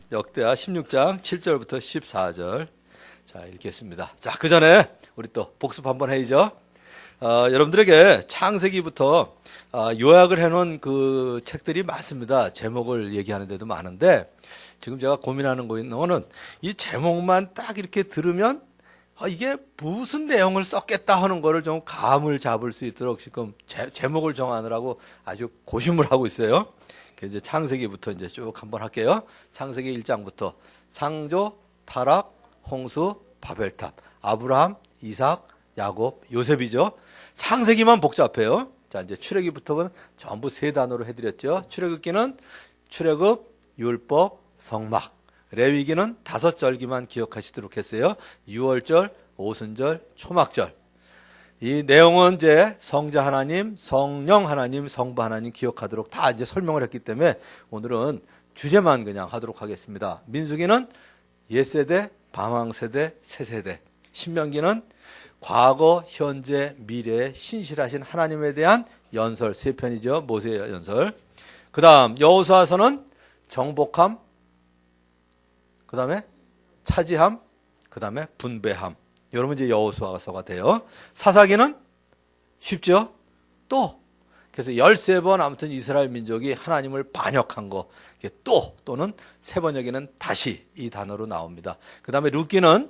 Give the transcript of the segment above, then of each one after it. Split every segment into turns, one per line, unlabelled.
역대하 16장 7절부터 14절. 자, 읽겠습니다. 자, 그 전에 우리 또 복습 한번 해야죠. 여러분들에게 창세기부터 요약을 해놓은 그 책들이 많습니다. 제목을 얘기하는 데도 많은데, 지금 제가 고민하는 거는 이 제목만 딱 이렇게 들으면 이게 무슨 내용을 썼겠다 하는 거를 좀 감을 잡을 수 있도록 지금 제목을 정하느라고 아주 고심을 하고 있어요. 이제 창세기부터 이제 쭉 한번 할게요. 창세기 1장부터 창조, 타락, 홍수, 바벨탑, 아브라함, 이삭, 야곱, 요셉이죠. 창세기만 복잡해요. 자, 이제 출애굽부터는 전부 세 단어로 해드렸죠. 출애굽기는 출애굽, 율법, 성막. 레위기는 5절기만 기억하시도록 했어요. 유월절, 오순절, 초막절. 이 내용은 이제 성자 하나님, 성령 하나님, 성부 하나님 기억하도록 다 이제 설명을 했기 때문에 오늘은 주제만 그냥 하도록 하겠습니다. 민수기는 옛세대, 방황세대, 새세대. 신명기는 과거, 현재, 미래에 신실하신 하나님에 대한 연설 3편이죠. 모세의 연설. 그 다음 여호수아서는 정복함, 그 다음에 차지함, 그 다음에 분배함. 여러분 이제 여호수아서가 돼요. 사사기는 쉽죠? 또. 그래서 13번 아무튼 이스라엘 민족이 하나님을 반역한 거. 또는 세 번역에는 다시 이 단어로 나옵니다. 그 다음에 룻기는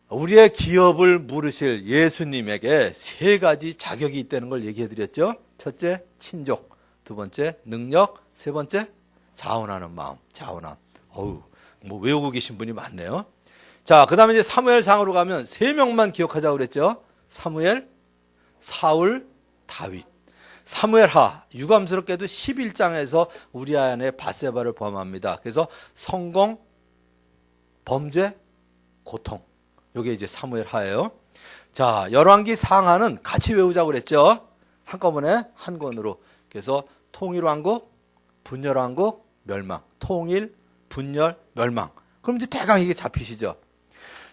우리의 기업을 물으실 예수님에게 3가지 자격이 있다는 걸 얘기해 드렸죠. 첫째, 친족. 두 번째, 능력. 세 번째, 자원하는 마음. 자원함. 뭐 외우고 계신 분이 많네요. 자, 그 다음에 이제 사무엘상으로 가면 3명만 기억하자고 그랬죠. 사무엘, 사울, 다윗. 사무엘하, 유감스럽게도 11장에서 우리아 안에 밧세바를 범합니다. 그래서 성공, 범죄, 고통. 이게 이제 사무엘하예요. 자, 열왕기 상하는 같이 외우자고 그랬죠. 한꺼번에 한 권으로. 그래서 통일왕국, 분열왕국, 멸망. 통일, 분열, 멸망. 그럼 이제 대강 이게 잡히시죠.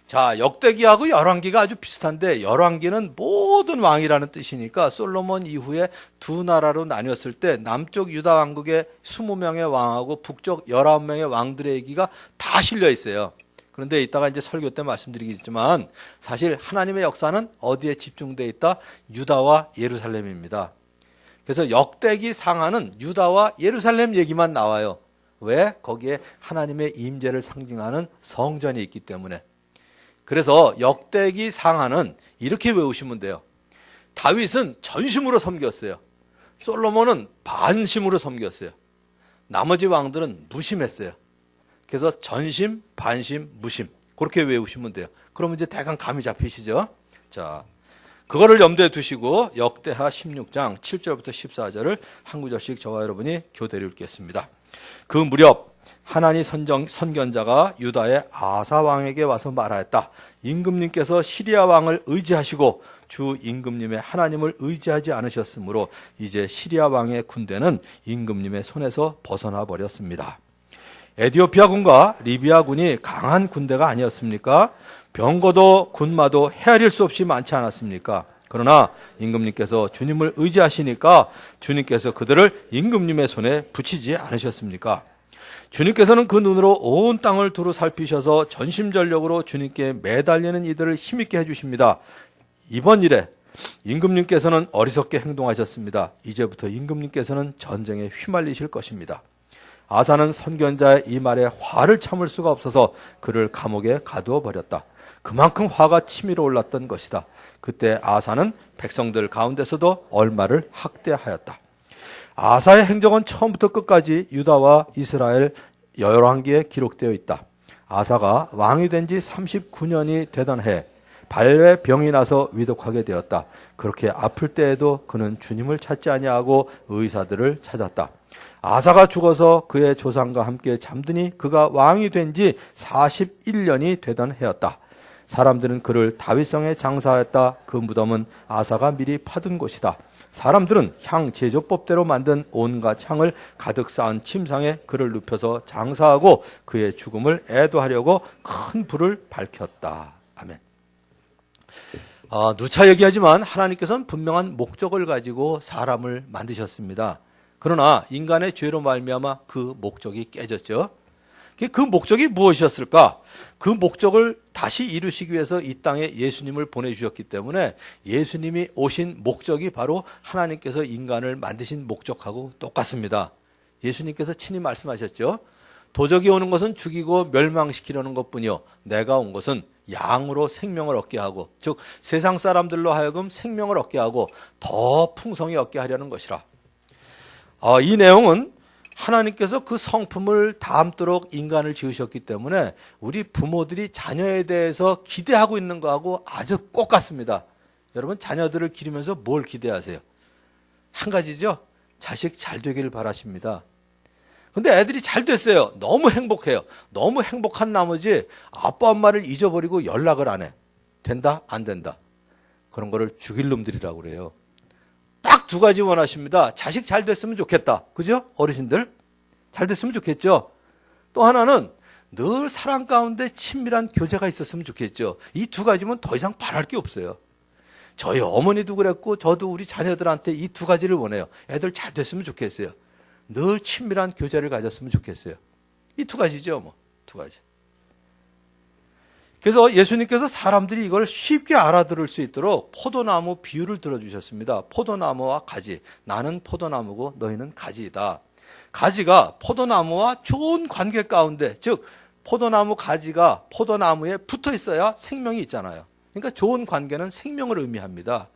자, 역대기하고 열왕기가 아주 비슷한데, 열왕기는 모든 왕이라는 뜻이니까 솔로몬 이후에 두 나라로 나뉘었을 때 남쪽 유다 왕국의 20명의 왕하고 북쪽 19명의 왕들의 얘기가 다 실려 있어요. 그런데 이따가 이제 설교 때 말씀드리겠지만 사실 하나님의 역사는 어디에 집중되어 있다? 유다와 예루살렘입니다. 그래서 역대기 상하는 유다와 예루살렘 얘기만 나와요. 왜? 거기에 하나님의 임재를 상징하는 성전이 있기 때문에. 그래서 역대기 상하는 이렇게 외우시면 돼요. 다윗은 전심으로 섬겼어요. 솔로몬은 반심으로 섬겼어요. 나머지 왕들은 무심했어요. 그래서 전심, 반심, 무심. 그렇게 외우시면 돼요. 그러면 이제 대강 감이 잡히시죠? 자, 그거를 염두에 두시고 역대하 16장 7절부터 14절을 한 구절씩 저와 여러분이 교대로 읽겠습니다. 그 무렵 하나니 선견자가 유다의 아사 왕에게 와서 말하였다. 임금님께서 시리아 왕을 의지하시고 주 임금님의 하나님을 의지하지 않으셨으므로 이제 시리아 왕의 군대는 임금님의 손에서 벗어나 버렸습니다. 에디오피아 군과 리비아 군이 강한 군대가 아니었습니까? 병거도 군마도 헤아릴 수 없이 많지 않았습니까? 그러나 임금님께서 주님을 의지하시니까 주님께서 그들을 임금님의 손에 붙이지 않으셨습니까? 주님께서는 그 눈으로 온 땅을 두루 살피셔서 전심전력으로 주님께 매달리는 이들을 힘있게 해주십니다. 이번 일에 임금님께서는 어리석게 행동하셨습니다. 이제부터 임금님께서는 전쟁에 휘말리실 것입니다. 아사는 선견자의 이 말에 화를 참을 수가 없어서 그를 감옥에 가두어 버렸다. 그만큼 화가 치밀어 올랐던 것이다. 그때 아사는 백성들 가운데서도 얼마를 학대하였다. 아사의 행적은 처음부터 끝까지 유다와 이스라엘 열왕기에 기록되어 있다. 아사가 왕이 된 지 39년이 되던 해 발에 병이 나서 위독하게 되었다. 그렇게 아플 때에도 그는 주님을 찾지 아니하고 의사들을 찾았다. 아사가 죽어서 그의 조상과 함께 잠드니 그가 왕이 된 지 41년이 되던 해였다. 사람들은 그를 다윗성에 장사하였다. 그 무덤은 아사가 미리 파둔 곳이다. 사람들은 향 제조법대로 만든 온갖 향을 가득 쌓은 침상에 그를 눕혀서 장사하고 그의 죽음을 애도하려고 큰 불을 밝혔다. 아멘. 누차 얘기하지만 하나님께서는 분명한 목적을 가지고 사람을 만드셨습니다. 그러나 인간의 죄로 말미암아 그 목적이 깨졌죠. 그 목적이 무엇이었을까? 그 목적을 다시 이루시기 위해서 이 땅에 예수님을 보내주셨기 때문에 예수님이 오신 목적이 바로 하나님께서 인간을 만드신 목적하고 똑같습니다. 예수님께서 친히 말씀하셨죠. 도적이 오는 것은 죽이고 멸망시키려는 것뿐이요 내가 온 것은 양으로 생명을 얻게 하고, 즉 세상 사람들로 하여금 생명을 얻게 하고 더 풍성히 얻게 하려는 것이라. 이 내용은 하나님께서 그 성품을 담도록 인간을 지으셨기 때문에 우리 부모들이 자녀에 대해서 기대하고 있는 거하고 아주 똑같습니다. 여러분 자녀들을 기르면서 뭘 기대하세요? 한 가지죠. 자식 잘 되기를 바라십니다. 근데 애들이 잘 됐어요. 너무 행복해요. 너무 행복한 나머지 아빠 엄마를 잊어버리고 연락을 안 해. 된다? 안 된다? 그런 거를 죽일 놈들이라고 그래요. 딱 두 가지 원하십니다. 자식 잘 됐으면 좋겠다. 그죠? 어르신들? 잘 됐으면 좋겠죠? 또 하나는 늘 사랑 가운데 친밀한 교제가 있었으면 좋겠죠. 이 두 가지면 더 이상 바랄 게 없어요. 저희 어머니도 그랬고 저도 우리 자녀들한테 이 두 가지를 원해요. 애들 잘 됐으면 좋겠어요. 늘 친밀한 교제를 가졌으면 좋겠어요. 이 두 가지죠, 뭐. 두 가지. 그래서 예수님께서 사람들이 이걸 쉽게 알아들을 수 있도록 포도나무 비유를 들어주셨습니다. 포도나무와 가지. 나는 포도나무고 너희는 가지이다. 가지가 포도나무와 좋은 관계 가운데, 즉 포도나무 가지가 포도나무에 붙어 있어야 생명이 있잖아요. 그러니까 좋은 관계는 생명을 의미합니다.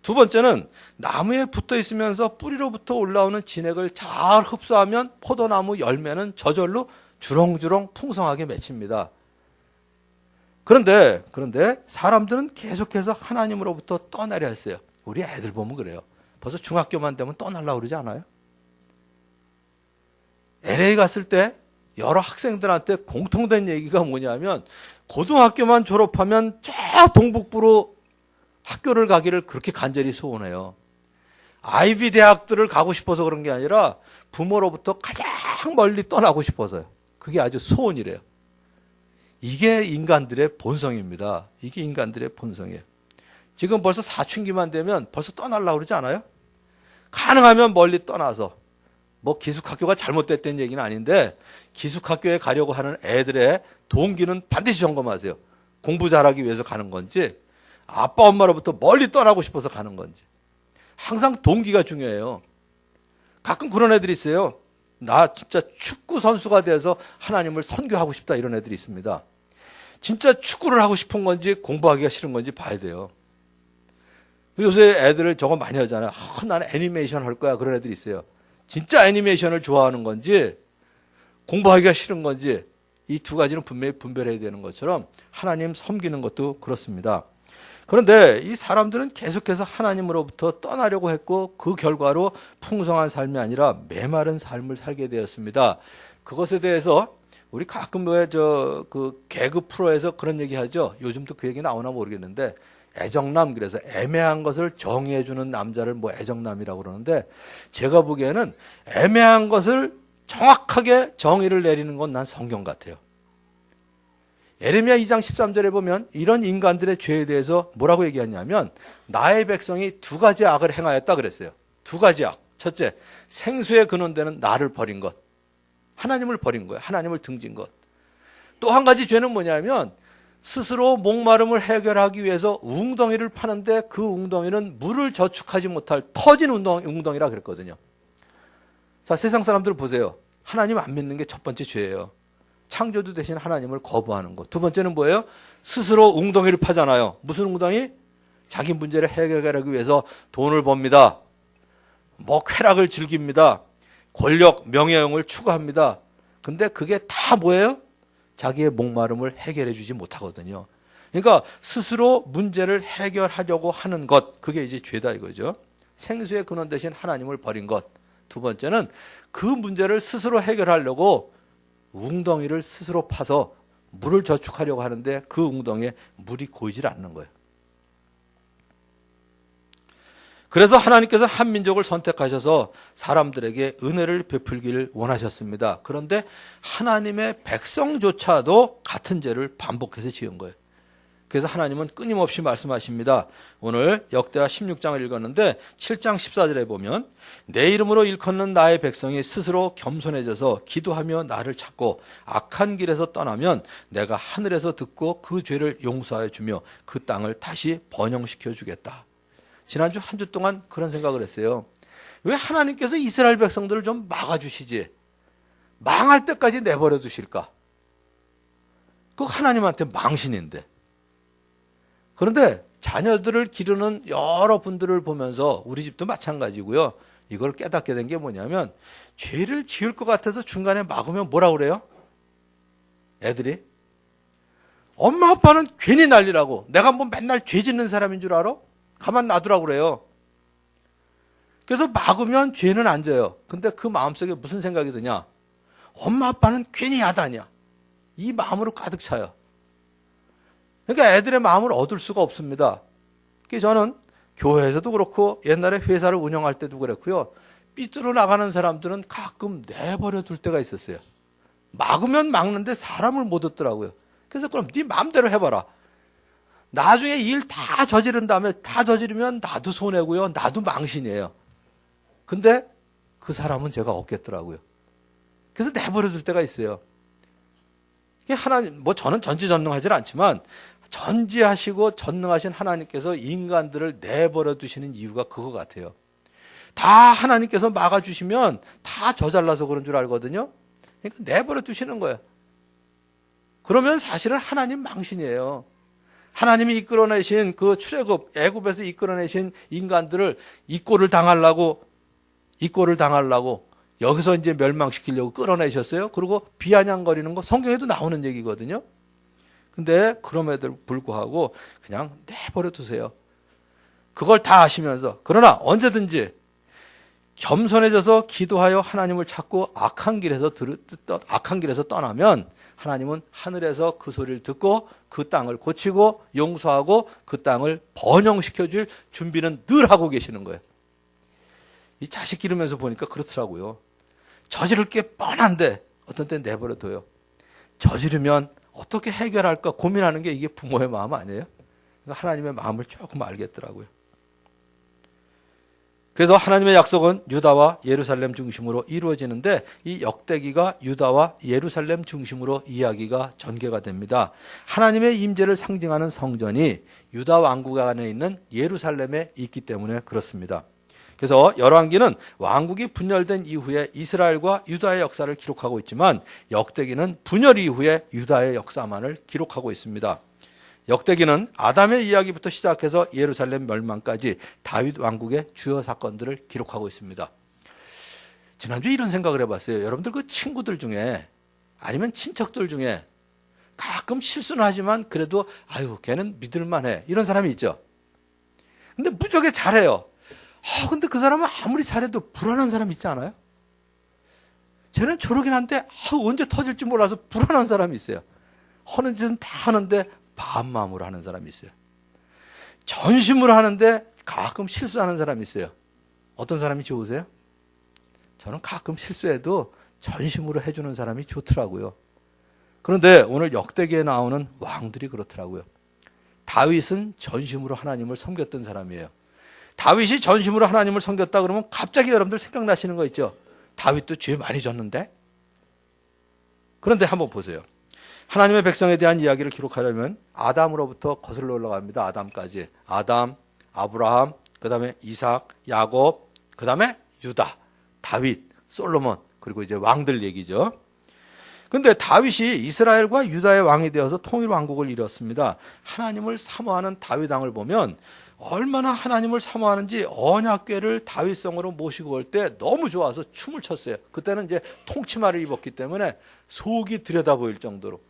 두 번째는 나무에 붙어 있으면서 뿌리로부터 올라오는 진액을 잘 흡수하면 포도나무 열매는 저절로 주렁주렁 풍성하게 맺힙니다. 그런데 사람들은 계속해서 하나님으로부터 떠나려 했어요. 우리 애들 보면 그래요. 벌써 중학교만 되면 떠나려고 그러지 않아요? LA 갔을 때 여러 학생들한테 공통된 얘기가 뭐냐면 고등학교만 졸업하면 저 동북부로 학교를 가기를 그렇게 간절히 소원해요. 아이비 대학들을 가고 싶어서 그런 게 아니라 부모로부터 가장 멀리 떠나고 싶어서요. 그게 아주 소원이래요. 이게 인간들의 본성입니다. 이게 인간들의 본성이에요. 지금 벌써 사춘기만 되면 벌써 떠나려고 그러지 않아요? 가능하면 멀리 떠나서, 뭐 기숙학교가 잘못됐다는 얘기는 아닌데 기숙학교에 가려고 하는 애들의 동기는 반드시 점검하세요. 공부 잘하기 위해서 가는 건지 아빠 엄마로부터 멀리 떠나고 싶어서 가는 건지. 항상 동기가 중요해요. 가끔 그런 애들이 있어요. 나 진짜 축구 선수가 돼서 하나님을 선교하고 싶다, 이런 애들이 있습니다. 진짜 축구를 하고 싶은 건지 공부하기가 싫은 건지 봐야 돼요. 요새 애들을 저거 많이 하잖아요. 나는 애니메이션 할 거야, 그런 애들이 있어요. 진짜 애니메이션을 좋아하는 건지 공부하기가 싫은 건지, 이 두 가지는 분명히 분별해야 되는 것처럼 하나님 섬기는 것도 그렇습니다. 그런데 이 사람들은 계속해서 하나님으로부터 떠나려고 했고 그 결과로 풍성한 삶이 아니라 메마른 삶을 살게 되었습니다. 그것에 대해서 우리 가끔 그 개그 프로에서 그런 얘기 하죠. 요즘도 그 얘기 나오나 모르겠는데 애정남, 그래서 애매한 것을 정의해주는 남자를 뭐 애정남이라고 그러는데, 제가 보기에는 애매한 것을 정확하게 정의를 내리는 건 난 성경 같아요. 예레미야 2장 13절에 보면 이런 인간들의 죄에 대해서 뭐라고 얘기하냐면 나의 백성이 두 가지 악을 행하였다 그랬어요. 두 가지 악. 첫째, 생수의 근원되는 나를 버린 것. 하나님을 버린 거예요. 하나님을 등진 것. 또 한 가지 죄는 뭐냐면 스스로 목마름을 해결하기 위해서 웅덩이를 파는데 그 웅덩이는 물을 저축하지 못할 터진 웅덩이라 그랬거든요. 자, 세상 사람들 보세요. 하나님 안 믿는 게 첫 번째 죄예요. 창조주 대신 하나님을 거부하는 것. 두 번째는 뭐예요? 스스로 웅덩이를 파잖아요. 무슨 웅덩이? 자기 문제를 해결하기 위해서 돈을 법니다. 뭐 쾌락을 즐깁니다. 권력, 명예형을 추구합니다. 근데 그게 다 뭐예요? 자기의 목마름을 해결해 주지 못하거든요. 그러니까 스스로 문제를 해결하려고 하는 것, 그게 이제 죄다 이거죠. 생수의 근원 대신 하나님을 버린 것. 두 번째는 그 문제를 스스로 해결하려고 웅덩이를 스스로 파서 물을 저축하려고 하는데 그 웅덩이에 물이 고이질 않는 거예요. 그래서 하나님께서 한 민족을 선택하셔서 사람들에게 은혜를 베풀기를 원하셨습니다. 그런데 하나님의 백성조차도 같은 죄를 반복해서 지은 거예요. 그래서 하나님은 끊임없이 말씀하십니다. 오늘 역대하 16장을 읽었는데 7장 14절에 보면 내 이름으로 일컫는 나의 백성이 스스로 겸손해져서 기도하며 나를 찾고 악한 길에서 떠나면 내가 하늘에서 듣고 그 죄를 용서하여 주며 그 땅을 다시 번영시켜 주겠다. 지난주 한 주 동안 그런 생각을 했어요. 왜 하나님께서 이스라엘 백성들을 좀 막아주시지? 망할 때까지 내버려 두실까? 그거 하나님한테 망신인데. 그런데 자녀들을 기르는 여러 분들을 보면서 우리 집도 마찬가지고요. 이걸 깨닫게 된 게 뭐냐면 죄를 지을 것 같아서 중간에 막으면 뭐라 그래요? 애들이 엄마 아빠는 괜히 난리라고. 내가 뭐 맨날 죄 짓는 사람인 줄 알아? 가만 놔두라고 그래요. 그래서 막으면 죄는 안 져요. 근데 그 마음속에 무슨 생각이 드냐? 엄마 아빠는 괜히 야단이야. 이 마음으로 가득 차요. 그러니까 애들의 마음을 얻을 수가 없습니다. 그래서 저는 교회에서도 그렇고 옛날에 회사를 운영할 때도 그랬고요. 삐뚤어 나가는 사람들은 가끔 내버려 둘 때가 있었어요. 막으면 막는데 사람을 못 얻더라고요. 그래서 그럼 네 마음대로 해봐라. 나중에 일 다 저지른 다음에 다 저지르면 나도 손해고요. 나도 망신이에요. 근데 그 사람은 제가 얻겠더라고요. 그래서 내버려 둘 때가 있어요. 하나님, 뭐 저는 전지전능하지 않지만 전지하시고 전능하신 하나님께서 인간들을 내버려 두시는 이유가 그거 같아요. 다 하나님께서 막아주시면 다 저잘나서 그런 줄 알거든요. 그러니까 내버려 두시는 거예요. 그러면 사실은 하나님 망신이에요. 하나님이 이끌어내신 그 출애굽, 애굽에서 이끌어내신 인간들을 이꼴을 당하려고 여기서 이제 멸망시키려고 끌어내셨어요. 그리고 비아냥거리는 거 성경에도 나오는 얘기거든요. 근데 그럼에도 불구하고 그냥 내버려 두세요. 그걸 다 아시면서 그러나 언제든지 겸손해져서 기도하여 하나님을 찾고 악한 길에서 떠나면 하나님은 하늘에서 그 소리를 듣고 그 땅을 고치고 용서하고 그 땅을 번영시켜 줄 준비는 늘 하고 계시는 거예요. 이 자식 기르면서 보니까 그렇더라고요. 저지를 게 뻔한데 어떤 때 내버려 둬요. 저지르면 어떻게 해결할까 고민하는 게 이게 부모의 마음 아니에요? 그러니까 하나님의 마음을 조금 알겠더라고요. 그래서 하나님의 약속은 유다와 예루살렘 중심으로 이루어지는데 이 역대기가 유다와 예루살렘 중심으로 이야기가 전개가 됩니다. 하나님의 임재를 상징하는 성전이 유다 왕국 안에 있는 예루살렘에 있기 때문에 그렇습니다. 그래서 열왕기는 왕국이 분열된 이후에 이스라엘과 유다의 역사를 기록하고 있지만 역대기는 분열 이후에 유다의 역사만을 기록하고 있습니다. 역대기는 아담의 이야기부터 시작해서 예루살렘 멸망까지 다윗 왕국의 주요 사건들을 기록하고 있습니다. 지난주에 이런 생각을 해봤어요. 여러분들 그 친구들 중에 아니면 친척들 중에 가끔 실수는 하지만 그래도 아유 걔는 믿을만해 이런 사람이 있죠. 근데 무지하게 잘해요. 근데 그 사람은 아무리 잘해도 불안한 사람 있지 않아요? 쟤는 저러긴 한데 언제 터질지 몰라서 불안한 사람이 있어요. 하는 짓은 다 하는데 반마음으로 하는 사람이 있어요. 전심으로 하는데 가끔 실수하는 사람이 있어요. 어떤 사람이 좋으세요? 저는 가끔 실수해도 전심으로 해주는 사람이 좋더라고요. 그런데 오늘 역대기에 나오는 왕들이 그렇더라고요. 다윗은 전심으로 하나님을 섬겼던 사람이에요. 다윗이 전심으로 하나님을 섬겼다 그러면 갑자기 여러분들 생각나시는 거 있죠? 다윗도 죄 많이 졌는데? 그런데 한번 보세요. 하나님의 백성에 대한 이야기를 기록하려면 아담으로부터 거슬러 올라갑니다. 아담까지. 아담, 아브라함, 그 다음에 이삭, 야곱, 그 다음에 유다, 다윗, 솔로몬, 그리고 이제 왕들 얘기죠. 그런데 다윗이 이스라엘과 유다의 왕이 되어서 통일 왕국을 이뤘습니다. 하나님을 사모하는 다윗 왕을 보면 얼마나 하나님을 사모하는지 언약궤를 다윗성으로 모시고 올 때 너무 좋아서 춤을 췄어요. 그때는 이제 통치마를 입었기 때문에 속이 들여다 보일 정도로.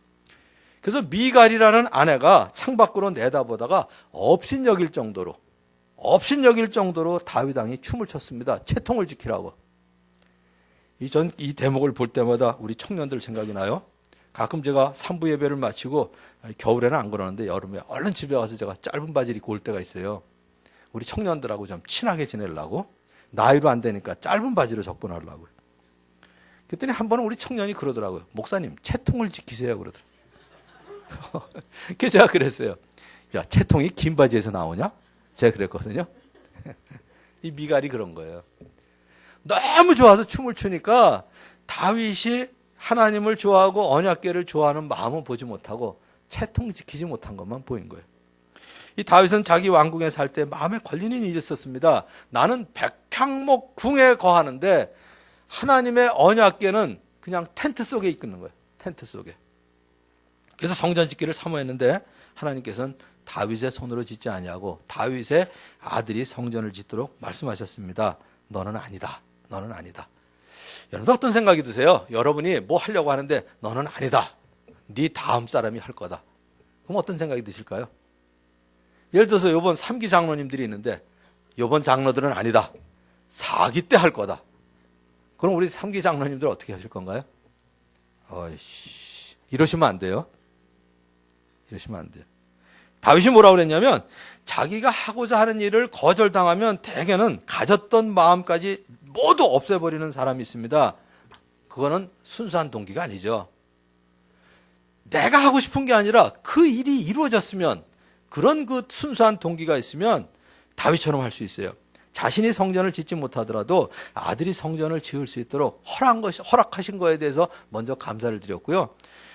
그래서 미갈이라는 아내가 창밖으로 내다보다가 업신여길 정도로 다윗 왕이 춤을 췄습니다. 채통을 지키라고. 이 대목을 볼 때마다 우리 청년들 생각이 나요. 가끔 제가 산부 예배를 마치고 겨울에는 안 그러는데 여름에 얼른 집에 가서 제가 짧은 바지를 입고 올 때가 있어요. 우리 청년들하고 좀 친하게 지내려고 나이로 안 되니까 짧은 바지로 접근하려고요. 그랬더니 한 번은 우리 청년이 그러더라고요. 목사님 채통을 지키세요 그러더라고요. 그래서 제가 그랬어요. 야, 채통이 긴 바지에서 나오냐? 제가 그랬거든요. 이 미갈이 그런 거예요. 너무 좋아서 춤을 추니까 다윗이 하나님을 좋아하고 언약궤를 좋아하는 마음은 보지 못하고 채통 지키지 못한 것만 보인 거예요. 이 다윗은 자기 왕궁에 살 때 마음에 걸리는 일이 있었습니다. 나는 백향목 궁에 거하는데 하나님의 언약궤는 그냥 텐트 속에 있는 거예요. 텐트 속에. 그래서 성전 짓기를 사모했는데 하나님께서는 다윗의 손으로 짓지 아니하고 다윗의 아들이 성전을 짓도록 말씀하셨습니다. 너는 아니다. 너는 아니다. 여러분 어떤 생각이 드세요? 여러분이 뭐 하려고 하는데 너는 아니다. 네 다음 사람이 할 거다. 그럼 어떤 생각이 드실까요? 예를 들어서 요번 3기 장로님들이 있는데 요번 장로들은 아니다. 4기 때 할 거다. 그럼 우리 3기 장로님들 어떻게 하실 건가요? 이러시면 안 돼요. 이러시면 안 돼요. 다윗이 뭐라고 그랬냐면 자기가 하고자 하는 일을 거절당하면 대개는 가졌던 마음까지 모두 없애버리는 사람이 있습니다. 그거는 순수한 동기가 아니죠. 내가 하고 싶은 게 아니라 그 일이 이루어졌으면 그런 그 순수한 동기가 있으면 다윗처럼 할 수 있어요. 자신이 성전을 짓지 못하더라도 아들이 성전을 지을 수 있도록 허락하신 거에 대해서 먼저 감사를 드렸고요.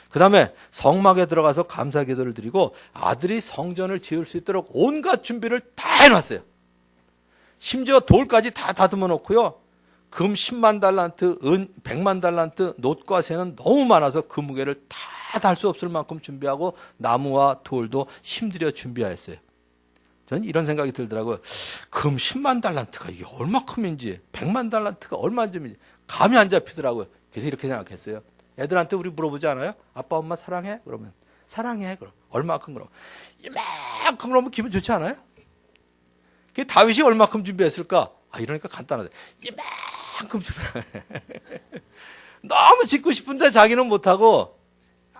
그 다음에 성막에 들어가서 감사 기도를 드리고 아들이 성전을 지을 수 있도록 온갖 준비를 다 해놨어요. 심지어 돌까지 다 다듬어 놓고요. 금 10만 달란트, 은 100만 달란트, 놋과 쇠는 너무 많아서 그 무게를 다 달 수 없을 만큼 준비하고 나무와 돌도 힘들여 준비하였어요. 저는 이런 생각이 들더라고요. 금 10만 달란트가 이게 얼마큼인지 100만 달란트가 얼마쯤인지 감이 안 잡히더라고요. 그래서 이렇게 생각했어요. 애들한테 우리 물어보지 않아요? 아빠 엄마 사랑해? 그러면 사랑해. 그럼 얼마큼 그럼 이만큼 그러면 기분 좋지 않아요? 그 다윗이 얼마큼 준비했을까? 이러니까 간단하다. 이만큼 준비. 너무 짓고 싶은데 자기는 못하고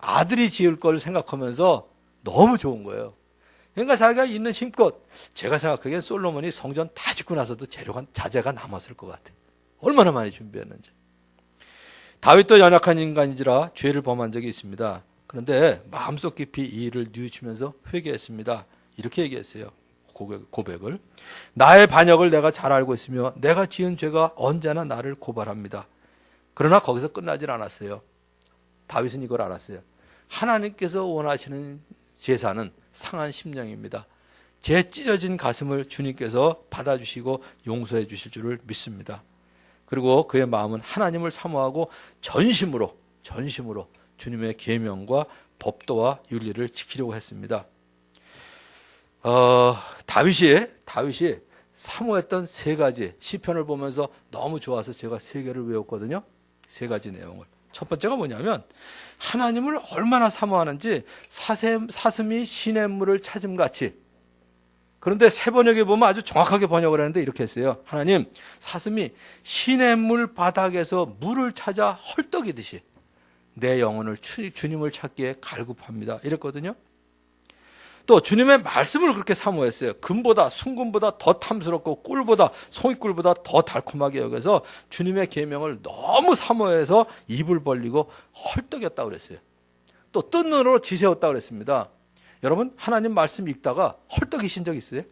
아들이 지을 걸 생각하면서 너무 좋은 거예요. 그러니까 자기가 있는 힘껏 제가 생각하기엔 솔로몬이 성전 다 짓고 나서도 자재가 남았을 것 같아요. 얼마나 많이 준비했는지. 다윗도 연약한 인간이라 죄를 범한 적이 있습니다. 그런데 마음속 깊이 이 일을 뉘우치면서 회개했습니다. 이렇게 얘기했어요. 고백을. 나의 반역을 내가 잘 알고 있으며 내가 지은 죄가 언제나 나를 고발합니다. 그러나 거기서 끝나질 않았어요. 다윗은 이걸 알았어요. 하나님께서 원하시는 제사는 상한 심령입니다. 제 찢어진 가슴을 주님께서 받아주시고 용서해 주실 줄을 믿습니다. 그리고 그의 마음은 하나님을 사모하고 전심으로 주님의 계명과 법도와 윤리를 지키려고 했습니다. 다윗이 사모했던 세 가지 시편을 보면서 너무 좋아서 제가 세 개를 외웠거든요. 세 가지 내용을. 첫 번째가 뭐냐면 하나님을 얼마나 사모하는지 사슴이 시냇물을 찾음같이. 그런데 새 번역에 보면 아주 정확하게 번역을 하는데 이렇게 했어요. 하나님, 사슴이 시냇물 바닥에서 물을 찾아 헐떡이듯이 내 영혼을 주님을 찾기에 갈급합니다. 이랬거든요. 또 주님의 말씀을 그렇게 사모했어요. 금보다 순금보다 더 탐스럽고 꿀보다 송이꿀보다 더 달콤하게 여겨서 주님의 계명을 너무 사모해서 입을 벌리고 헐떡였다고 그랬어요. 또 뜬 눈으로 지새웠다고 그랬습니다. 여러분 하나님 말씀 읽다가 헐떡이신 적 있어요?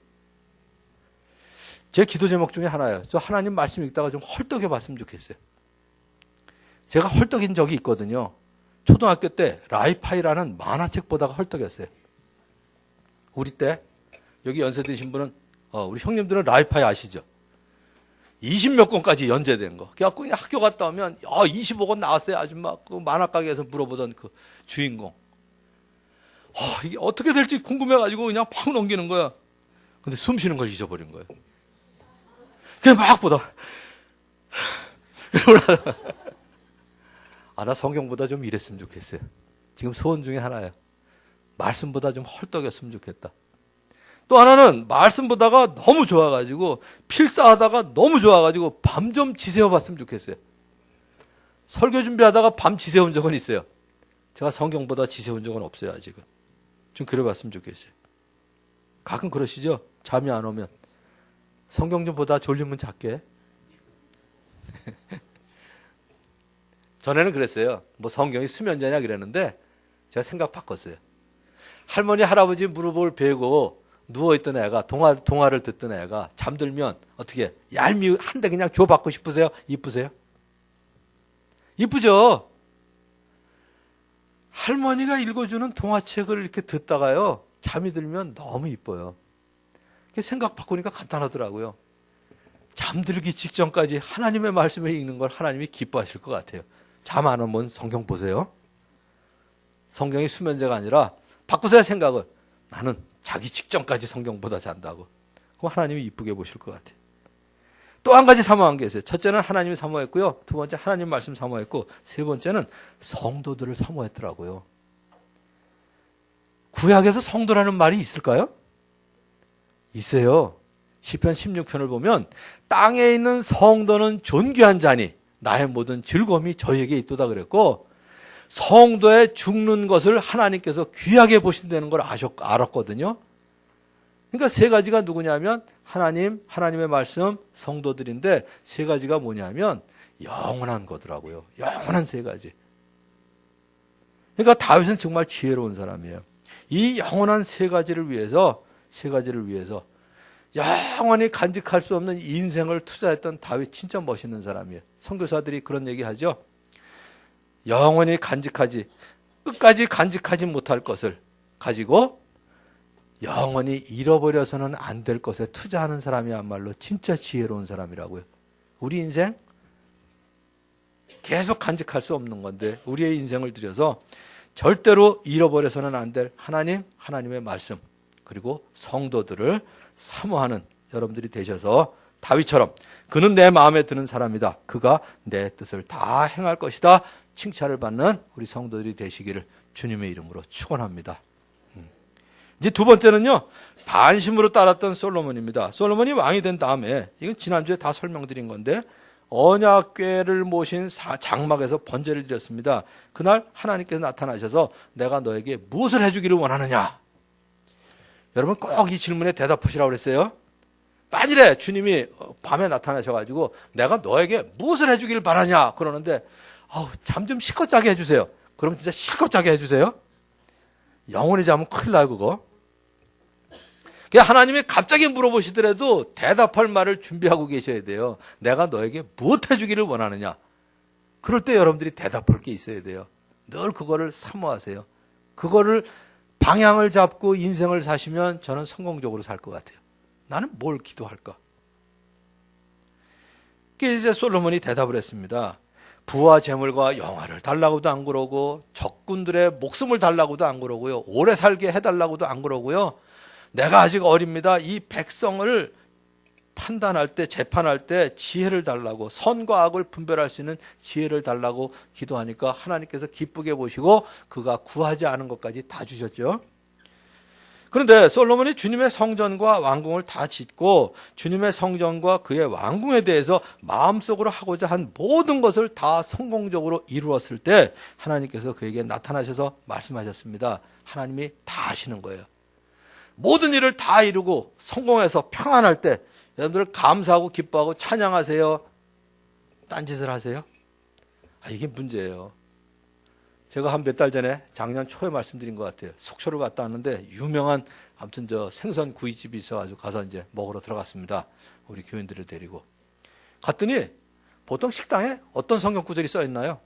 제 기도 제목 중에 하나예요. 저 하나님 말씀 읽다가 좀 헐떡여 봤으면 좋겠어요. 제가 헐떡인 적이 있거든요. 초등학교 때 라이파이라는 만화책 보다가 헐떡였어요. 우리 때 여기 연세드신 분은 우리 형님들은 라이파이 아시죠? 20몇 권까지 연재된 거. 그래갖고 그냥 학교 갔다 오면 25권 나왔어요. 아줌마 그 만화가게에서 물어보던 그 주인공. 이게 어떻게 될지 궁금해가지고 그냥 팍 넘기는 거야. 근데 숨 쉬는 걸 잊어버린 거예요. 그냥 막 보다. 나 성경보다 좀 이랬으면 좋겠어요. 지금 소원 중에 하나예요. 말씀보다 좀 헐떡였으면 좋겠다. 또 하나는 말씀 보다가 너무 좋아가지고 필사하다가 너무 좋아가지고 밤 좀 지새워 봤으면 좋겠어요. 설교 준비하다가 밤 지새운 적은 있어요. 제가 성경보다 지새운 적은 없어요. 아직은. 좀 그래봤으면 좋겠어요. 가끔 그러시죠? 잠이 안 오면 성경 좀 보다 졸리면 작게. 전에는 그랬어요. 뭐 성경이 수면제냐 그랬는데 제가 생각 바꿨어요. 할머니, 할아버지 무릎을 베고 누워있던 애가, 동화를 듣던 애가 잠들면 어떻게, 얄미운, 한 대 그냥 줘받고 싶으세요? 이쁘세요? 이쁘죠? 할머니가 읽어주는 동화책을 이렇게 듣다가요, 잠이 들면 너무 이뻐요. 생각 바꾸니까 간단하더라고요. 잠들기 직전까지 하나님의 말씀을 읽는 걸 하나님이 기뻐하실 것 같아요. 잠 안 오면 성경 보세요. 성경이 수면제가 아니라 바꾸세요, 생각을. 나는 자기 직전까지 성경보다 잔다고. 그럼 하나님이 이쁘게 보실 것 같아요. 또 한 가지 사모한 게 있어요. 첫째는 하나님이 사모했고요. 두 번째 하나님 말씀 사모했고, 세 번째는 성도들을 사모했더라고요. 구약에서 성도라는 말이 있을까요? 있어요. 시편 16편을 보면 땅에 있는 성도는 존귀한 자니 나의 모든 즐거움이 저에게 있도다 그랬고, 성도의 죽는 것을 하나님께서 귀하게 보신다는 걸 알았거든요. 그러니까 세 가지가 누구냐면 하나님, 하나님의 말씀, 성도들인데, 세 가지가 뭐냐면 영원한 거더라고요. 영원한 세 가지. 그러니까 다윗은 정말 지혜로운 사람이에요. 이 영원한 세 가지를 위해서 영원히 간직할 수 없는 인생을 투자했던 다윗, 진짜 멋있는 사람이에요. 선교사들이 그런 얘기 하죠. 영원히 끝까지 간직하지 못할 것을 가지고 영원히 잃어버려서는 안 될 것에 투자하는 사람이야말로 진짜 지혜로운 사람이라고요. 우리 인생 계속 간직할 수 없는 건데, 우리의 인생을 들여서 절대로 잃어버려서는 안 될 하나님, 하나님의 말씀, 그리고 성도들을 사모하는 여러분들이 되셔서 다윗처럼 그는 내 마음에 드는 사람이다, 그가 내 뜻을 다 행할 것이다, 칭찬을 받는 우리 성도들이 되시기를 주님의 이름으로 축원합니다. 이제 두 번째는요, 반심으로 따랐던 솔로몬입니다. 솔로몬이 왕이 된 다음에, 이건 지난주에 다 설명드린 건데, 언약궤를 모신 장막에서 번제를 드렸습니다. 그날 하나님께서 나타나셔서 내가 너에게 무엇을 해주기를 원하느냐? 여러분 꼭 이 질문에 대답하시라고 그랬어요. 만일에 주님이 밤에 나타나셔가지고 내가 너에게 무엇을 해주기를 바라냐 그러는데, 잠 좀 실컷 자게 해주세요. 그럼 진짜 실컷 자게 해주세요. 영원히 자면 큰일 나요, 그거. 하나님이 갑자기 물어보시더라도 대답할 말을 준비하고 계셔야 돼요. 내가 너에게 무엇 해주기를 원하느냐. 그럴 때 여러분들이 대답할 게 있어야 돼요. 늘 그거를 사모하세요. 그거를 방향을 잡고 인생을 사시면 저는 성공적으로 살 것 같아요. 나는 뭘 기도할까? 이제 솔로몬이 대답을 했습니다. 부와 재물과 영화를 달라고도 안 그러고, 적군들의 목숨을 달라고도 안 그러고요, 오래 살게 해달라고도 안 그러고요, 내가 아직 어립니다. 이 백성을 판단할 때, 재판할 때 지혜를 달라고, 선과 악을 분별할 수 있는 지혜를 달라고 기도하니까 하나님께서 기쁘게 보시고 그가 구하지 않은 것까지 다 주셨죠. 그런데 솔로몬이 주님의 성전과 왕궁을 다 짓고 주님의 성전과 그의 왕궁에 대해서 마음속으로 하고자 한 모든 것을 다 성공적으로 이루었을 때 하나님께서 그에게 나타나셔서 말씀하셨습니다. 하나님이 다 하시는 거예요. 모든 일을 다 이루고 성공해서 평안할 때 여러분들 감사하고 기뻐하고 찬양하세요? 딴짓을 하세요? 이게 문제예요. 제가 한 몇 달 전에 작년 초에 말씀드린 것 같아요. 속초를 갔다 왔는데 유명한 아무튼 생선 구이집이 있어가지고 가서 이제 먹으러 들어갔습니다. 우리 교인들을 데리고 갔더니 보통 식당에 어떤 성경 구절이 써 있나요?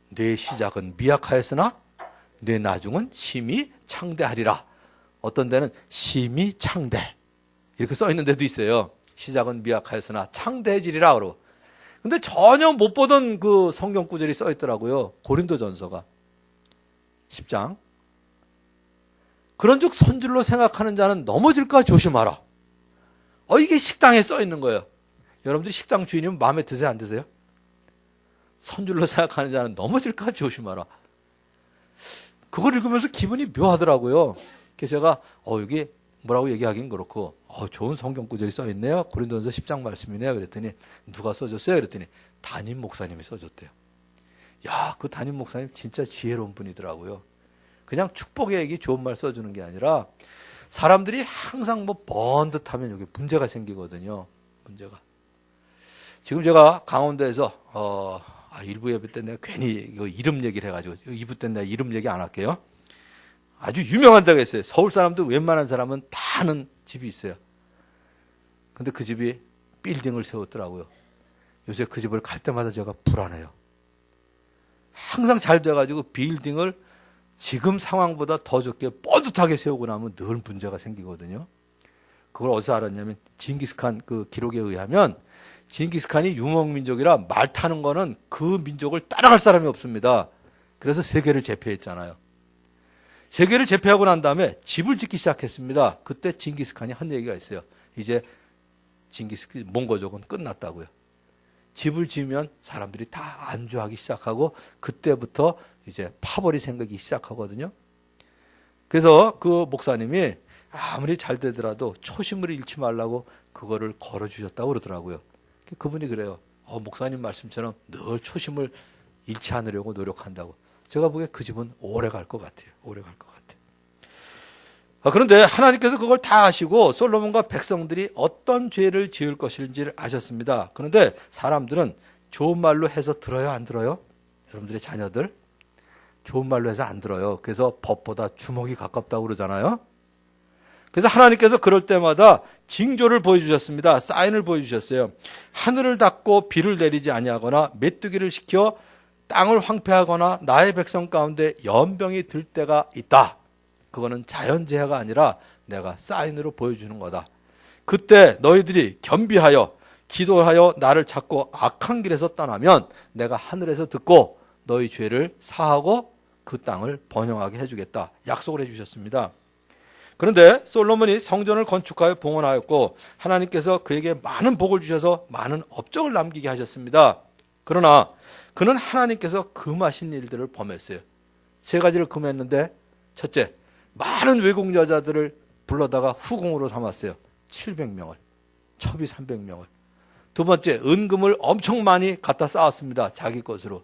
내 시작은 미약하였으나 내 나중은 심히 창대하리라. 어떤 데는 심히 창대 이렇게 써 있는 데도 있어요. 시작은 미약하였으나 창대해지리라 그러고. 근데 전혀 못 보던 그 성경 구절이 써 있더라고요. 고린도전서가 10장. 그런즉 선줄로 생각하는 자는 넘어질까 조심하라. 이게 식당에 써 있는 거예요. 여러분들이 식당 주인이면 마음에 드세요, 안 드세요? 선줄로 생각하는 자는 넘어질까 조심하라. 그걸 읽으면서 기분이 묘하더라고요. 그래서 제가 여기 뭐라고 얘기하긴 그렇고 좋은 성경 구절이 써있네요. 고린도전서 10장 말씀이네요. 그랬더니 누가 써줬어요? 그랬더니 담임 목사님이 써줬대요. 야, 그 담임 목사님 진짜 지혜로운 분이더라고요. 그냥 축복의 얘기 좋은 말 써주는 게 아니라 사람들이 항상 번듯하면 여기 문제가 생기거든요. 문제가. 지금 제가 강원도에서 일부 예배 때 내가 괜히 이거 이름 얘기를 해가지고 2부 때 내가 이름 얘기 안 할게요. 아주 유명한 데가 있어요. 서울 사람도 웬만한 사람은 다 아는 집이 있어요. 근데 그 집이 빌딩을 세웠더라고요. 요새 그 집을 갈 때마다 제가 불안해요. 항상 잘 돼가지고 빌딩을 지금 상황보다 더 좋게 뻗듯하게 세우고 나면 늘 문제가 생기거든요. 그걸 어디서 알았냐면 징기스칸 그 기록에 의하면 징기스칸이 유목민족이라 말 타는 거는 그 민족을 따라갈 사람이 없습니다. 그래서 세계를 제패했잖아요. 세계를 제패하고 난 다음에 집을 짓기 시작했습니다. 그때 징기스칸이 한 얘기가 있어요. 이제 징기스칸 몽고족은 끝났다고요. 집을 지으면 사람들이 다 안주하기 시작하고 그때부터 이제 파벌이 생기기 시작하거든요. 그래서 그 목사님이 아무리 잘 되더라도 초심을 잃지 말라고 그거를 걸어주셨다고 그러더라고요. 그분이 그래요. 목사님 말씀처럼 늘 초심을 잃지 않으려고 노력한다고. 제가 보기에 그 집은 오래 갈 것 같아요. 오래 갈 것 같아요. 그런데 하나님께서 그걸 다 아시고 솔로몬과 백성들이 어떤 죄를 지을 것인지를 아셨습니다. 그런데 사람들은 좋은 말로 해서 들어요, 안 들어요? 여러분들의 자녀들 좋은 말로 해서 안 들어요. 그래서 법보다 주먹이 가깝다고 그러잖아요. 그래서 하나님께서 그럴 때마다 징조를 보여주셨습니다. 사인을 보여주셨어요. 하늘을 닫고 비를 내리지 아니하거나 메뚜기를 시켜 땅을 황폐하거나 나의 백성 가운데 연병이 들 때가 있다. 그거는 자연재해가 아니라 내가 사인으로 보여주는 거다. 그때 너희들이 겸비하여 기도하여 나를 찾고 악한 길에서 떠나면 내가 하늘에서 듣고 너희 죄를 사하고 그 땅을 번영하게 해주겠다. 약속을 해주셨습니다. 그런데 솔로몬이 성전을 건축하여 봉헌하였고 하나님께서 그에게 많은 복을 주셔서 많은 업적을 남기게 하셨습니다. 그러나 그는 하나님께서 금하신 일들을 범했어요. 세 가지를 금했는데 첫째, 많은 외국 여자들을 불러다가 후궁으로 삼았어요. 700명을, 첩이 300명을. 두 번째, 은금을 엄청 많이 갖다 쌓았습니다. 자기 것으로.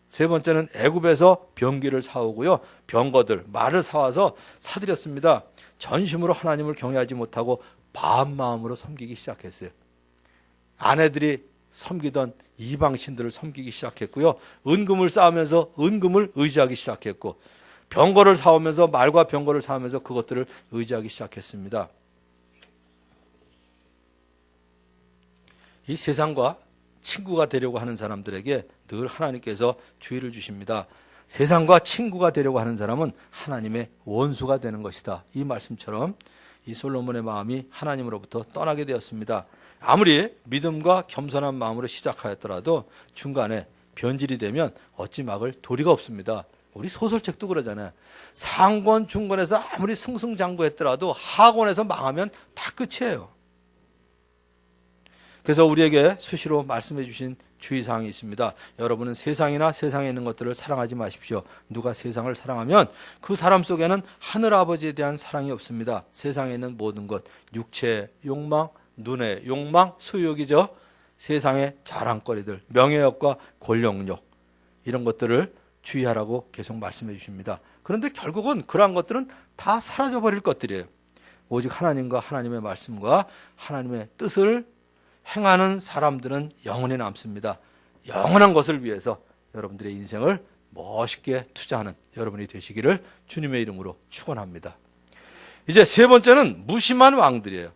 세 번째는 애굽에서 병기를 사오고요. 병거들, 말을 사와서 사들였습니다. 전심으로 하나님을 경외하지 못하고 바알 마음으로 섬기기 시작했어요. 아내들이 섬기던 이방신들을 섬기기 시작했고요. 은금을 쌓으면서 은금을 의지하기 시작했고 병거를 사오면서 말과 병거를 사오면서 그것들을 의지하기 시작했습니다. 이 세상과 친구가 되려고 하는 사람들에게 늘 하나님께서 주의를 주십니다. 세상과 친구가 되려고 하는 사람은 하나님의 원수가 되는 것이다. 이 말씀처럼 이 솔로몬의 마음이 하나님으로부터 떠나게 되었습니다. 아무리 믿음과 겸손한 마음으로 시작하였더라도 중간에 변질이 되면 어찌 막을 도리가 없습니다. 우리 소설책도 그러잖아요. 상권, 중권에서 아무리 승승장구했더라도 하권에서 망하면 다 끝이에요. 그래서 우리에게 수시로 말씀해 주신 주의사항이 있습니다. 여러분은 세상이나 세상에 있는 것들을 사랑하지 마십시오. 누가 세상을 사랑하면 그 사람 속에는 하늘아버지에 대한 사랑이 없습니다. 세상에 있는 모든 것, 육체의 욕망, 눈의 욕망, 소유욕이죠. 세상의 자랑거리들, 명예욕과 권력욕 이런 것들을 주의하라고 계속 말씀해 주십니다. 그런데 결국은 그러한 것들은 다 사라져버릴 것들이에요. 오직 하나님과 하나님의 말씀과 하나님의 뜻을 행하는 사람들은 영원히 남습니다. 영원한 것을 위해서 여러분들의 인생을 멋있게 투자하는 여러분이 되시기를 주님의 이름으로 축원합니다. 이제 세 번째는 무심한 왕들이에요.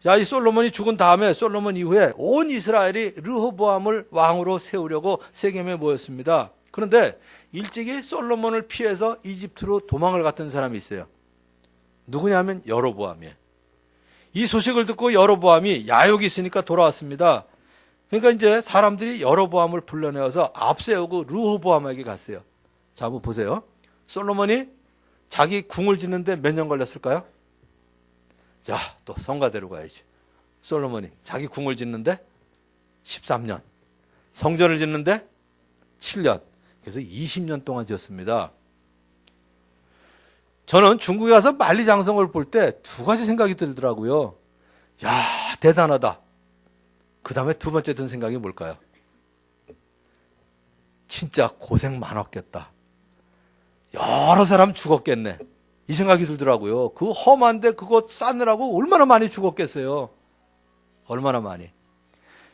자, 이 솔로몬이 죽은 다음에 솔로몬 이후에 온 이스라엘이 르호보암을 왕으로 세우려고 세겜에 모였습니다. 그런데 일찍이 솔로몬을 피해서 이집트로 도망을 갔던 사람이 있어요. 누구냐면 여로보암이에요. 이 소식을 듣고 여로보암이 야욕이 있으니까 돌아왔습니다. 그러니까 이제 사람들이 여로보암을 불러내어서 앞세우고 르호보암에게 갔어요. 자, 한번 보세요. 솔로몬이 자기 궁을 짓는데 몇 년 걸렸을까요? 자, 또 성가대로 가야지. 솔로몬이 자기 궁을 짓는데 13년, 성전을 짓는데 7년, 그래서 20년 동안 지었습니다. 저는 중국에 가서 만리장성을 볼 때 두 가지 생각이 들더라고요. 야, 대단하다. 그 다음에 두 번째 든 생각이 뭘까요? 진짜 고생 많았겠다. 여러 사람 죽었겠네. 이 생각이 들더라고요. 그 험한데 그거 쌓느라고 얼마나 많이 죽었겠어요. 얼마나 많이.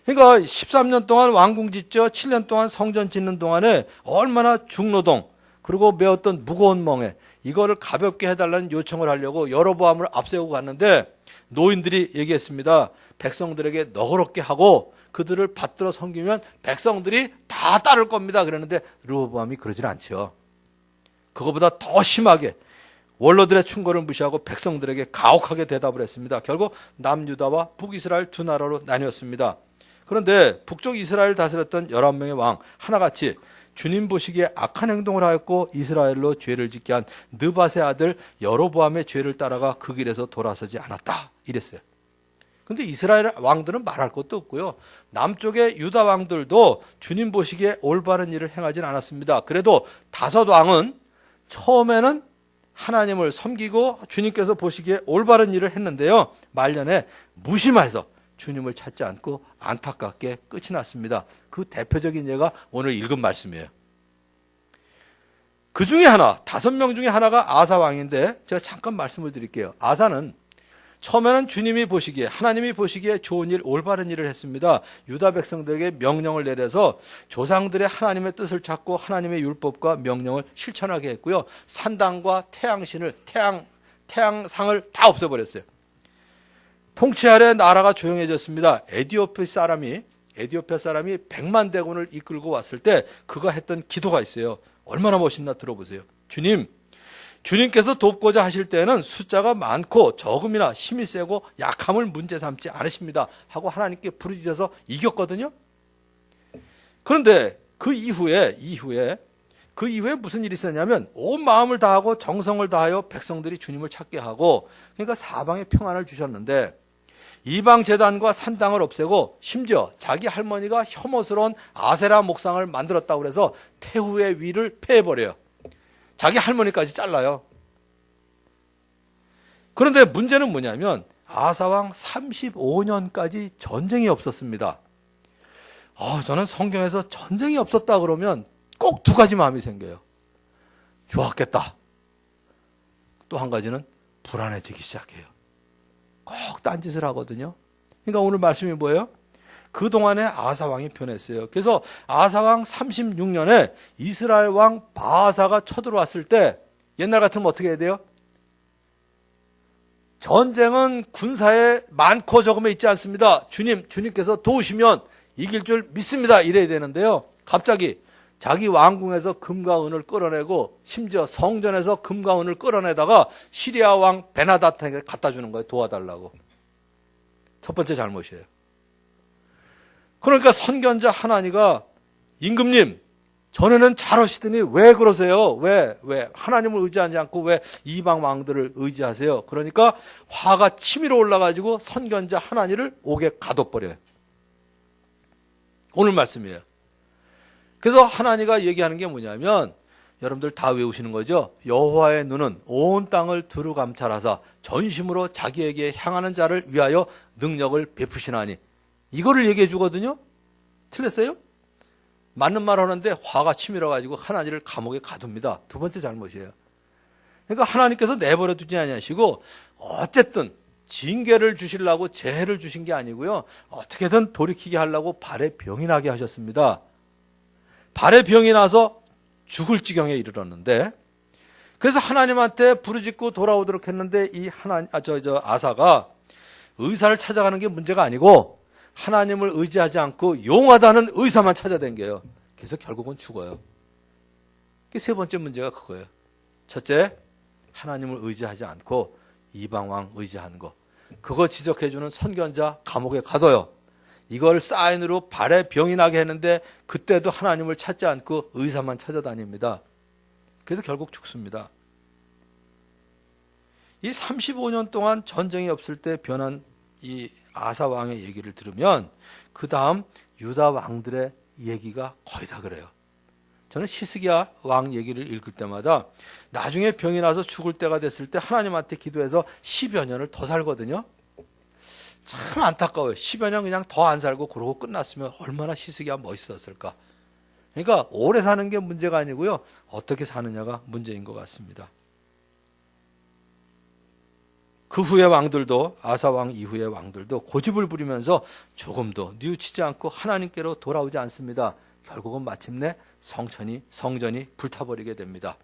그러니까 13년 동안 왕궁 짓죠. 7년 동안 성전 짓는 동안에 얼마나 중노동, 그리고 메었던 무거운 멍에 이거를 가볍게 해달라는 요청을 하려고 여로보암을 앞세우고 갔는데 노인들이 얘기했습니다. 백성들에게 너그럽게 하고 그들을 받들어 섬기면 백성들이 다 따를 겁니다. 그랬는데 르호보암이 그러질 않죠. 그거보다 더 심하게 원로들의 충고를 무시하고 백성들에게 가혹하게 대답을 했습니다. 결국 남유다와 북이스라엘 두 나라로 나뉘었습니다. 그런데 북쪽 이스라엘을 다스렸던 11명의 왕 하나같이 주님 보시기에 악한 행동을 하였고 이스라엘로 죄를 짓게 한 느밧의 아들 여로보암의 죄를 따라가 그 길에서 돌아서지 않았다. 이랬어요. 근데 이스라엘 왕들은 말할 것도 없고요. 남쪽의 유다 왕들도 주님 보시기에 올바른 일을 행하진 않았습니다. 그래도 다섯 왕은 처음에는 하나님을 섬기고 주님께서 보시기에 올바른 일을 했는데요. 말년에 무심해서 주님을 찾지 않고 안타깝게 끝이 났습니다. 그 대표적인 예가 오늘 읽은 말씀이에요. 그 중에 하나, 5명 중에 하나가 아사 왕인데 제가 잠깐 말씀을 드릴게요. 아사는 처음에는 주님이 보시기에 하나님이 보시기에 좋은 일, 올바른 일을 했습니다. 유다 백성들에게 명령을 내려서 조상들의 하나님의 뜻을 찾고 하나님의 율법과 명령을 실천하게 했고요. 산당과 태양신을 태양상을 다 없애버렸어요. 통치 아래 나라가 조용해졌습니다. 에디오피아 사람이 100만 대군을 이끌고 왔을 때 그가 했던 기도가 있어요. 얼마나 멋있나 들어보세요. 주님께서 돕고자 하실 때는 숫자가 많고 적음이나 힘이 세고 약함을 문제 삼지 않으십니다 하고 하나님께 부르짖어서 이겼거든요. 그런데 그 이후에 무슨 일이 있었냐면 온 마음을 다하고 정성을 다하여 백성들이 주님을 찾게 하고 그러니까 사방에 평안을 주셨는데 이방 제단과 산당을 없애고 심지어 자기 할머니가 혐오스러운 아세라 목상을 만들었다고 해서 태후의 위를 패해버려요. 자기 할머니까지 잘라요. 그런데 문제는 뭐냐면 아사왕 35년까지 전쟁이 없었습니다. 저는 성경에서 전쟁이 없었다 그러면 꼭 두 가지 마음이 생겨요. 좋았겠다. 또 한 가지는 불안해지기 시작해요. 꼭 딴짓을 하거든요. 그러니까 오늘 말씀이 뭐예요? 그동안에 아사왕이 변했어요. 그래서 아사왕 36년에 이스라엘 왕 바아사가 쳐들어왔을 때 옛날 같으면 어떻게 해야 돼요? 전쟁은 군사에 많고 적음에 있지 않습니다. 주님께서 도우시면 이길 줄 믿습니다. 이래야 되는데요. 갑자기 자기 왕궁에서 금과 은을 끌어내고 심지어 성전에서 금과 은을 끌어내다가 시리아 왕 베나다트에게 갖다 주는 거예요. 도와달라고. 첫 번째 잘못이에요. 그러니까 선견자 하나니가 임금님 전에는 잘하시더니 왜 그러세요? 왜 하나님을 의지하지 않고 왜 이방 왕들을 의지하세요? 그러니까 화가 치밀어 올라가지고 선견자 하나니를 옥에 가둬버려요. 오늘 말씀이에요. 그래서 하나니가 얘기하는 게 뭐냐면 여러분들 다 외우시는 거죠. 여호와의 눈은 온 땅을 두루 감찰하사 전심으로 자기에게 향하는 자를 위하여 능력을 베푸시나니 이거를 얘기해 주거든요. 틀렸어요? 맞는 말 하는데 화가 치밀어가지고 하나님을 감옥에 가둡니다. 두 번째 잘못이에요. 그러니까 하나님께서 내버려 두지 아니하시고 어쨌든 징계를 주시려고 재해를 주신 게 아니고요. 어떻게든 돌이키게 하려고 발에 병이 나게 하셨습니다. 발에 병이 나서 죽을 지경에 이르렀는데 그래서 하나님한테 부르짖고 돌아오도록 했는데 이 아사가 의사를 찾아가는 게 문제가 아니고 하나님을 의지하지 않고 용하다는 의사만 찾아댕겨요. 그래서 결국은 죽어요. 세 번째 문제가 그거예요. 첫째, 하나님을 의지하지 않고 이방왕 의지하는 거. 그거 지적해주는 선견자 감옥에 가둬요. 이걸 사인으로 발에 병이 나게 했는데 그때도 하나님을 찾지 않고 의사만 찾아다닙니다. 그래서 결국 죽습니다. 이 35년 동안 전쟁이 없을 때 변한 이 아사 왕의 얘기를 들으면 그 다음 유다 왕들의 얘기가 거의 다 그래요. 저는 히스기야 왕 얘기를 읽을 때마다 나중에 병이 나서 죽을 때가 됐을 때 하나님한테 기도해서 10여 년을 더 살거든요. 참 안타까워요. 10여 년 그냥 더 안 살고 그러고 끝났으면 얼마나 히스기야 멋있었을까. 그러니까 오래 사는 게 문제가 아니고요. 어떻게 사느냐가 문제인 것 같습니다. 그 후의 왕들도 아사 왕 이후의 왕들도 고집을 부리면서 조금도 뉘우치지 않고 하나님께로 돌아오지 않습니다. 결국은 마침내 성전이 불타버리게 됩니다.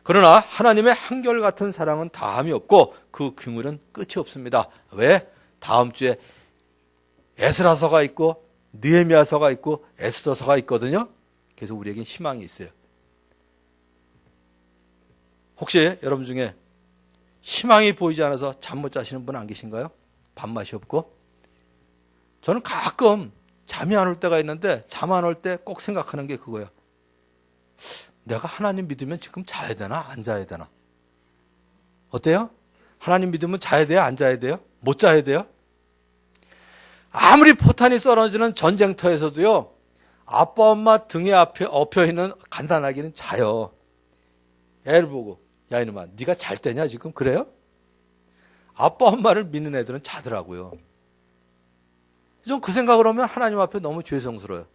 그러나 하나님의 한결같은 사랑은 다함이 없고 그 규율은 끝이 없습니다. 왜? 다음 주에 에스라서가 있고 느헤미야서가 있고 에스더서가 있거든요. 그래서 우리에겐 희망이 있어요. 혹시 여러분 중에 희망이 보이지 않아서 잠 못 자시는 분 안 계신가요? 밥맛이 없고? 저는 가끔 잠이 안 올 때가 있는데 잠 안 올 때 꼭 생각하는 게 그거예요. 내가 하나님 믿으면 지금 자야 되나 안 자야 되나? 어때요? 하나님 믿으면 자야 돼요 안 자야 돼요? 못 자야 돼요? 아무리 포탄이 썰어지는 전쟁터에서도요, 아빠 엄마 등에 앞에 엎여 있는 간단하게는 자요. 애를 보고, 야 이놈아 네가 잘 때냐 지금? 그래요? 아빠 엄마를 믿는 애들은 자더라고요. 좀 그 생각을 하면 하나님 앞에 너무 죄송스러워요.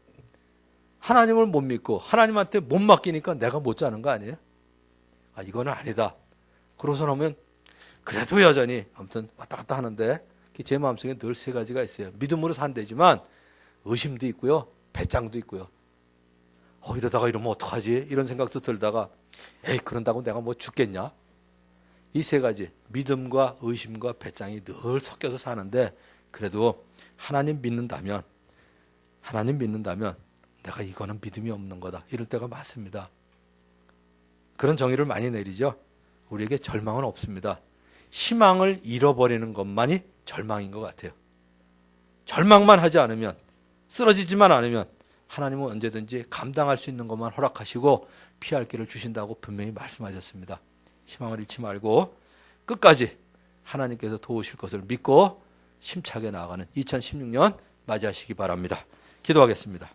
하나님을 못 믿고 하나님한테 못 맡기니까 내가 못 자는 거 아니에요? 아 이거는 아니다. 그러고 나면 그래도 여전히 아무튼 왔다 갔다 하는데 제 마음속에 늘 세 가지가 있어요. 믿음으로 산대지만 의심도 있고요. 배짱도 있고요. 이러다가 이러면 어떡하지? 이런 생각도 들다가 에이 그런다고 내가 뭐 죽겠냐? 이 세 가지 믿음과 의심과 배짱이 늘 섞여서 사는데 그래도 하나님 믿는다면 내가 이거는 믿음이 없는 거다. 이럴 때가 많습니다. 그런 정의를 많이 내리죠. 우리에게 절망은 없습니다. 희망을 잃어버리는 것만이 절망인 것 같아요. 절망만 하지 않으면, 쓰러지지만 않으면 하나님은 언제든지 감당할 수 있는 것만 허락하시고 피할 길을 주신다고 분명히 말씀하셨습니다. 희망을 잃지 말고 끝까지 하나님께서 도우실 것을 믿고 힘차게 나아가는 2016년 맞이하시기 바랍니다. 기도하겠습니다.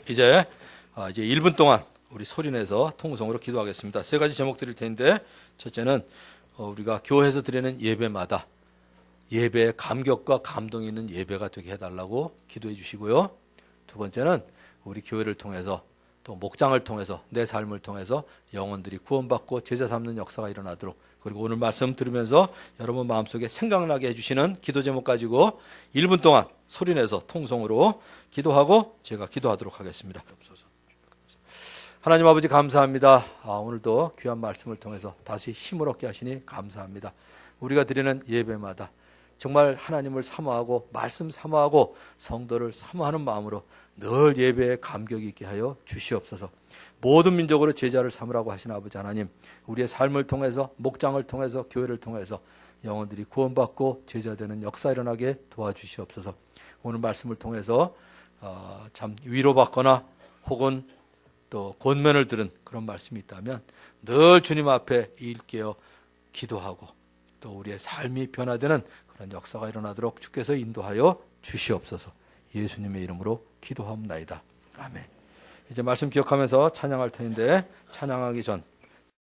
이제 1분 동안 우리 소리내서 통성으로 기도하겠습니다. 세 가지 제목 드릴 텐데 첫째는 우리가 교회에서 드리는 예배마다 예배의 감격과 감동이 있는 예배가 되게 해달라고 기도해 주시고요. 두 번째는 우리 교회를 통해서 또 목장을 통해서 내 삶을 통해서 영혼들이 구원받고 제자 삼는 역사가 일어나도록 그리고 오늘 말씀 들으면서 여러분 마음속에 생각나게 해주시는 기도 제목 가지고 1분 동안 소리내서 통성으로 기도하고 제가 기도하도록 하겠습니다. 하나님 아버지 감사합니다. 오늘도 귀한 말씀을 통해서 다시 힘을 얻게 하시니 감사합니다. 우리가 드리는 예배마다 정말 하나님을 사모하고 말씀 사모하고 성도를 사모하는 마음으로 늘 예배에 감격이 있게 하여 주시옵소서. 모든 민족으로 제자를 삼으라고 하신 아버지 하나님, 우리의 삶을 통해서 목장을 통해서 교회를 통해서 영혼들이 구원받고 제자되는 역사 일어나게 도와주시옵소서. 오늘 말씀을 통해서 참 위로받거나 혹은 또 권면을 들은 그런 말씀이 있다면 늘 주님 앞에 일깨어 기도하고 또 우리의 삶이 변화되는 그런 역사가 일어나도록 주께서 인도하여 주시옵소서. 예수님의 이름으로 기도하옵나이다. 아멘. 이제 말씀 기억하면서 찬양할 터인데 찬양하기 전